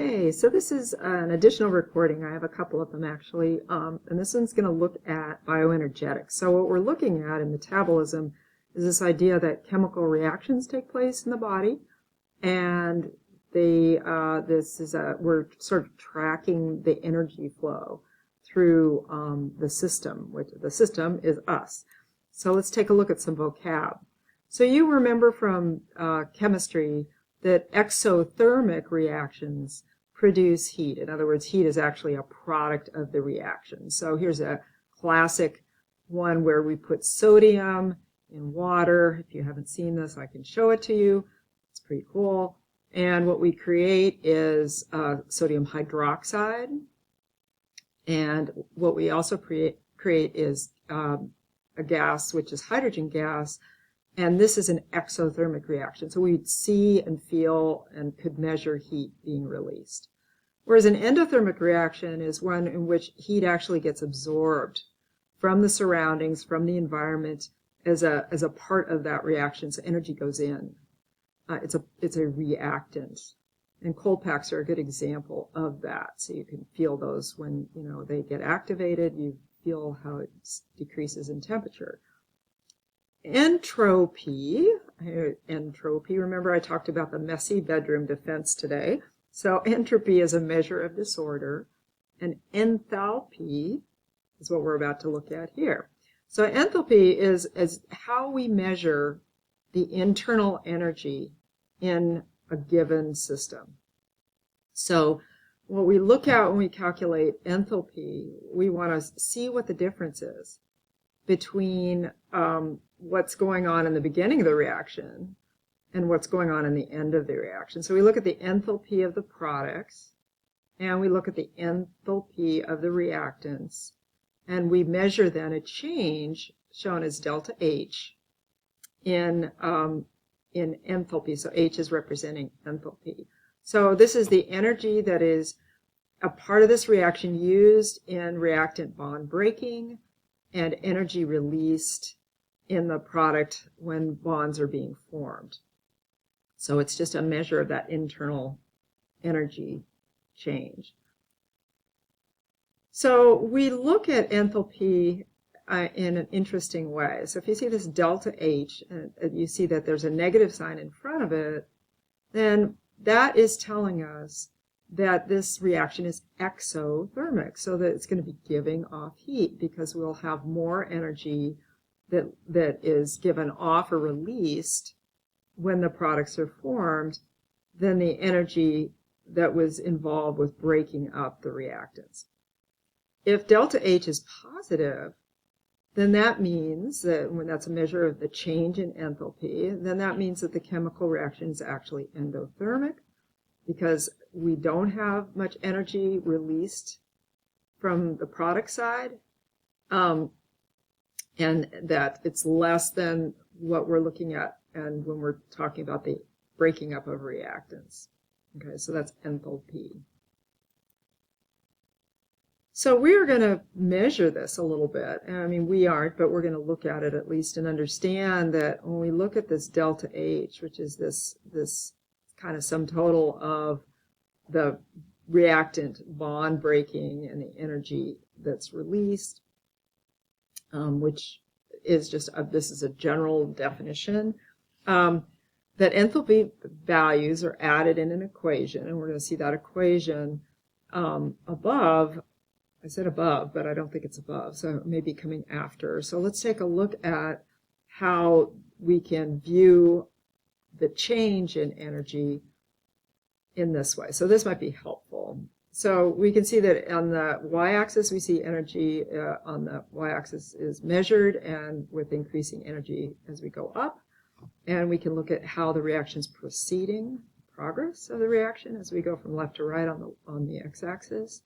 Okay, so this is an additional recording. I have a couple of them actually, and this one's going to look at bioenergetics. So what we're looking at in metabolism is this idea that chemical reactions take place in the body, and we're sort of tracking the energy flow through the system, which the system is us. So let's take a look at some vocab. So you remember from chemistry that exothermic reactions produce heat. In other words, heat is actually a product of the reaction. So here's a classic one where we put sodium in water. If you haven't seen this, I can show it to you. It's pretty cool. And what we create is sodium hydroxide. And what we also create is a gas, which is hydrogen gas. And this is an exothermic reaction. So we'd see and feel and could measure heat being released. Whereas an endothermic reaction is one in which heat actually gets absorbed from the surroundings, from the environment as a part of that reaction. So energy goes in. It's a reactant. And cold packs are a good example of that. So you can feel those when they get activated. You feel how it decreases in temperature. Entropy, remember I talked about the messy bedroom defense today. So entropy is a measure of disorder, and enthalpy is what we're about to look at here. So enthalpy is how we measure the internal energy in a given system. So what we look at when we calculate enthalpy, we want to see what the difference is between what's going on in the beginning of the reaction and what's going on in the end of the reaction. So we look at the enthalpy of the products, and we look at the enthalpy of the reactants, and we measure then a change shown as delta H in enthalpy. So H is representing enthalpy. So this is the energy that is a part of this reaction used in reactant bond breaking and energy released in the product when bonds are being formed. So it's just a measure of that internal energy change. So we look at enthalpy in an interesting way. So if you see this delta H, and you see that there's a negative sign in front of it, then that is telling us that this reaction is exothermic, so that it's going to be giving off heat because we'll have more energy that is given off or released when the products are formed than the energy that was involved with breaking up the reactants. If delta H is positive, then that means that when that's a measure of the change in enthalpy, then that means that the chemical reaction is actually endothermic because we don't have much energy released from the product side. And that it's less than what we're looking at and when we're talking about the breaking up of reactants. Okay, so that's enthalpy. So we're going to measure this a little bit. I mean, we aren't, but we're going to look at it at least and understand that when we look at this delta H, which is this kind of sum total of the reactant bond breaking and the energy that's released, which is just, this is a general definition, that enthalpy values are added in an equation, and we're going to see that equation above. I said above, but I don't think it's above, so it may be coming after. So let's take a look at how we can view the change in energy in this way. So this might be helpful. So we can see that on the y-axis we see energy on the y-axis is measured and with increasing energy as we go up. And we can look at how the reaction's proceeding, progress of the reaction as we go from left to right on the x-axis.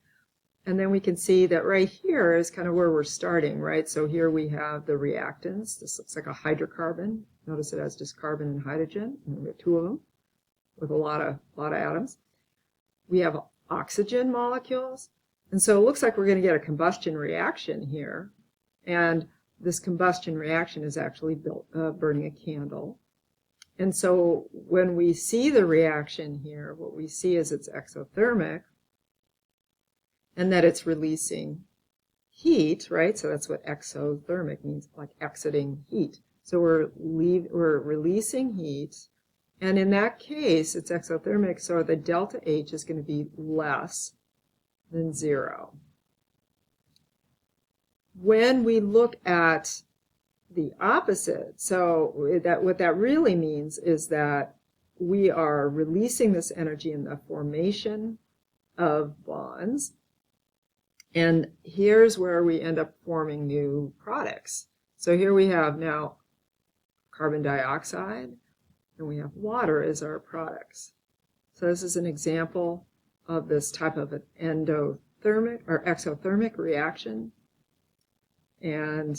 And then we can see that right here is kind of where we're starting, right? So here we have the reactants. This looks like a hydrocarbon. Notice it has just carbon and hydrogen, and we have two of them with a lot of atoms. We have oxygen molecules, and so it looks like we're going to get a combustion reaction here, and this combustion reaction is actually burning a candle, And so when we see the reaction here, what we see is it's exothermic and that it's releasing heat, right? So that's what exothermic means, like exiting heat. So we're releasing heat, and in that case, it's exothermic, so the delta H is going to be less than 0. When we look at the opposite, so what that really means is that we are releasing this energy in the formation of bonds, and here's where we end up forming new products. So here we have now carbon dioxide, and we have water as our products. So this is an example of this type of an endothermic or exothermic reaction, and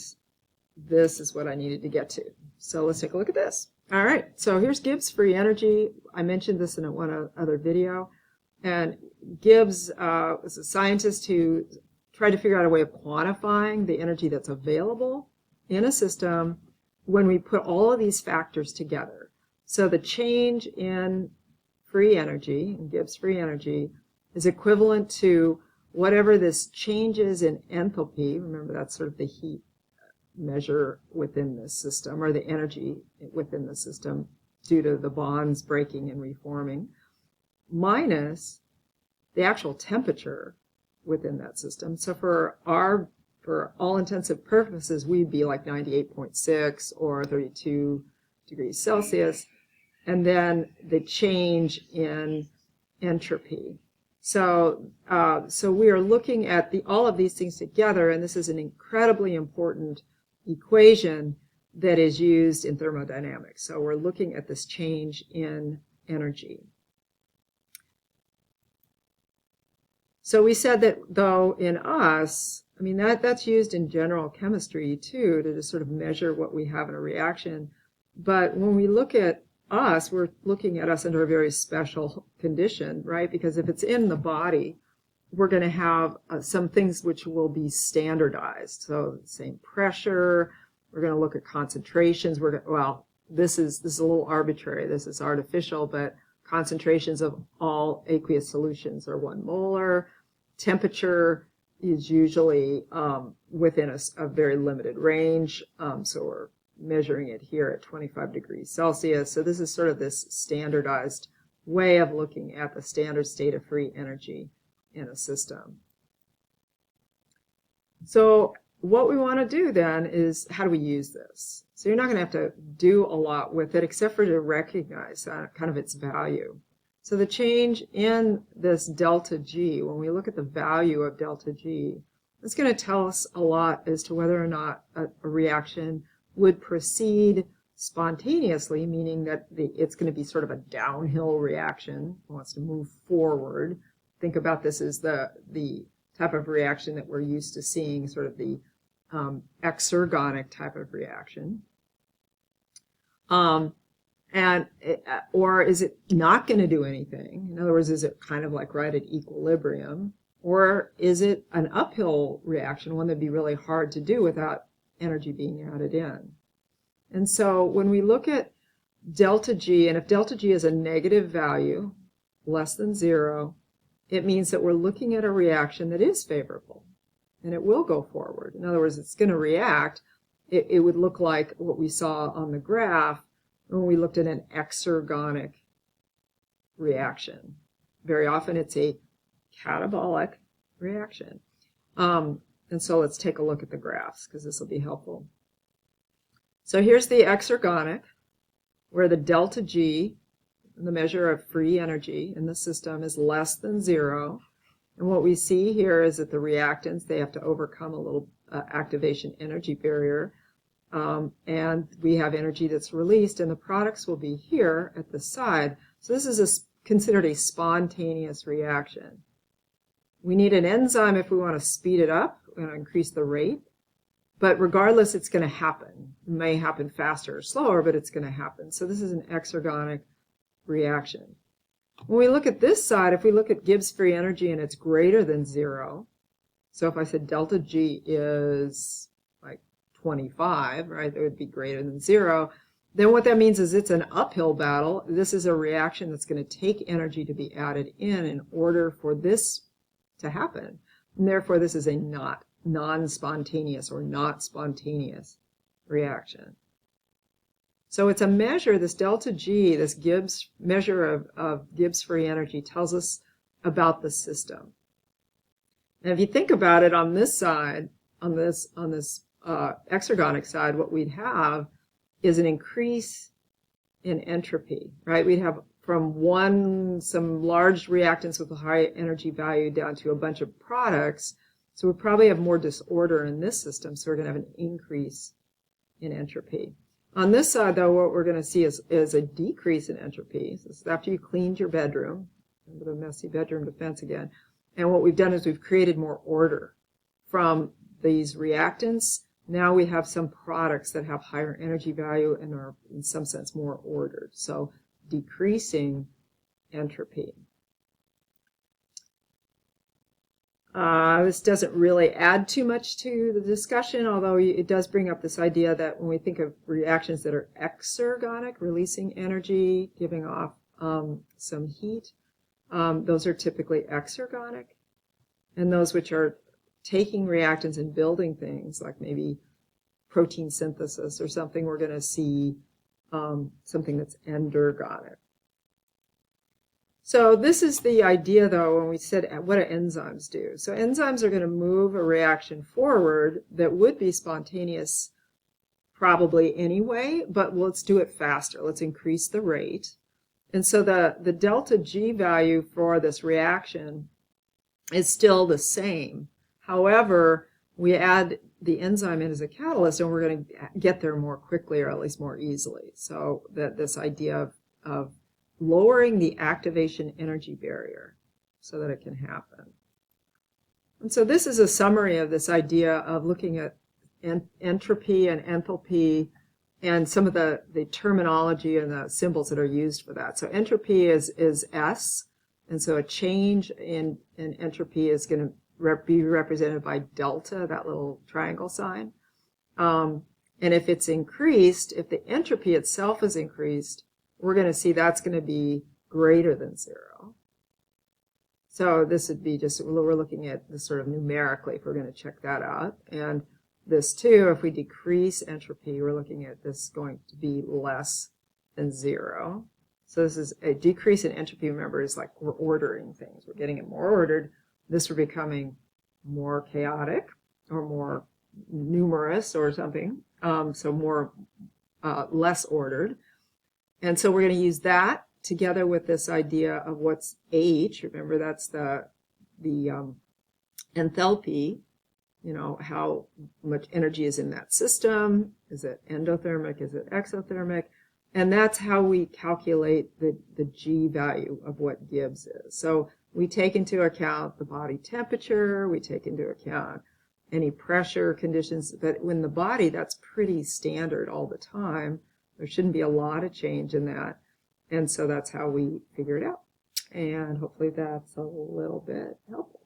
this is what I needed to get to. So let's take a look at this. All right, so here's Gibbs free energy. I mentioned this in one other video, and Gibbs was a scientist who tried to figure out a way of quantifying the energy that's available in a system when we put all of these factors together. So the change in free energy, in Gibbs free energy, is equivalent to whatever this changes in enthalpy. Remember, that's sort of the heat measure within this system, or the energy within the system due to the bonds breaking and reforming, minus the actual temperature within that system. So for all intensive purposes, we'd be like 98.6 or 32 degrees Celsius, and then the change in entropy. So we are looking at all of these things together, and this is an incredibly important equation that is used in thermodynamics. So we're looking at this change in energy. So we said that though in us, I mean that's used in general chemistry too, to just sort of measure what we have in a reaction. But when we look at us, we're looking at us under a very special condition, right? Because if it's in the body, we're going to have some things which will be standardized. So same pressure, we're going to look at concentrations. This is a little arbitrary, this is artificial, but concentrations of all aqueous solutions are 1 molar. Temperature is usually within a very limited range, so we're measuring it here at 25 degrees Celsius. So this is sort of this standardized way of looking at the standard state of free energy in a system. So what we want to do then is, how do we use this? So you're not going to have to do a lot with it except for to recognize kind of its value. So the change in this delta G, when we look at the value of delta G, it's going to tell us a lot as to whether or not a reaction would proceed spontaneously, meaning that it's going to be sort of a downhill reaction. It wants to move forward. Think about this as the type of reaction that we're used to seeing, sort of the exergonic type of reaction. Or is it not going to do anything? In other words, is it kind of like right at equilibrium? Or is it an uphill reaction, one that'd be really hard to do without energy being added in? And so when we look at delta G, and if delta G is a negative value, less than 0, it means that we're looking at a reaction that is favorable, and it will go forward. In other words, it's going to react. It would look like what we saw on the graph when we looked at an exergonic reaction. Very often it's a catabolic reaction. And so let's take a look at the graphs, because this will be helpful. So here's the exergonic, where the delta G, the measure of free energy in the system, is less than 0. And what we see here is that the reactants, they have to overcome a little activation energy barrier. And we have energy that's released, and the products will be here at the side. So this is considered a spontaneous reaction. We need an enzyme if we want to speed it up and increase the rate. But regardless, it's going to happen. It may happen faster or slower, but it's going to happen. So this is an exergonic reaction. When we look at this side, if we look at Gibbs free energy and it's greater than 0, so if I said delta G is like 25, right, that would be greater than 0, then what that means is it's an uphill battle. This is a reaction that's going to take energy to be added in order for this to happen. And therefore, this is a non-spontaneous or not spontaneous reaction. So it's a measure, this delta G, this Gibbs measure of Gibbs free energy tells us about the system. And if you think about it on this side, on this exergonic side, what we'd have is an increase in entropy, right? We'd have from some large reactants with a high energy value down to a bunch of products. So we probably have more disorder in this system, so we're going to have an increase in entropy. On this side, though, what we're going to see is a decrease in entropy. So this is after you cleaned your bedroom, remember the messy bedroom defense again. And what we've done is we've created more order from these reactants. Now we have some products that have higher energy value and are, in some sense, more ordered. So decreasing entropy. This doesn't really add too much to the discussion, although it does bring up this idea that when we think of reactions that are exergonic, releasing energy, giving off some heat, those are typically exergonic. And those which are taking reactants and building things, like maybe protein synthesis or something, we're going to see something that's endergonic. So this is the idea, though, when we said what do enzymes do? So enzymes are going to move a reaction forward that would be spontaneous probably anyway, but let's do it faster. Let's increase the rate. And so the delta G value for this reaction is still the same. However, we add the enzyme in as a catalyst, and we're going to get there more quickly, or at least more easily. So that this idea of lowering the activation energy barrier so that it can happen. And so this is a summary of this idea of looking at entropy and enthalpy and some of the terminology and the symbols that are used for that. So entropy is S, and so a change in entropy is going to be represented by delta, that little triangle sign. And if it's increased, if the entropy itself is increased, we're going to see that's going to be greater than 0. So this would be just, we're looking at this sort of numerically if we're going to check that out. And this too, if we decrease entropy, we're looking at this going to be less than 0. So this is a decrease in entropy, remember, is like we're ordering things. We're getting it more ordered. This we're becoming more chaotic or more numerous or something, so more less ordered. And so we're going to use that together with this idea of what's H. Remember, that's the enthalpy, you know, how much energy is in that system. Is it endothermic? Is it exothermic? And that's how we calculate the G value of what Gibbs is. So we take into account the body temperature, we take into account any pressure conditions, but in the body, that's pretty standard all the time. There shouldn't be a lot of change in that. And so that's how we figure it out. And hopefully that's a little bit helpful.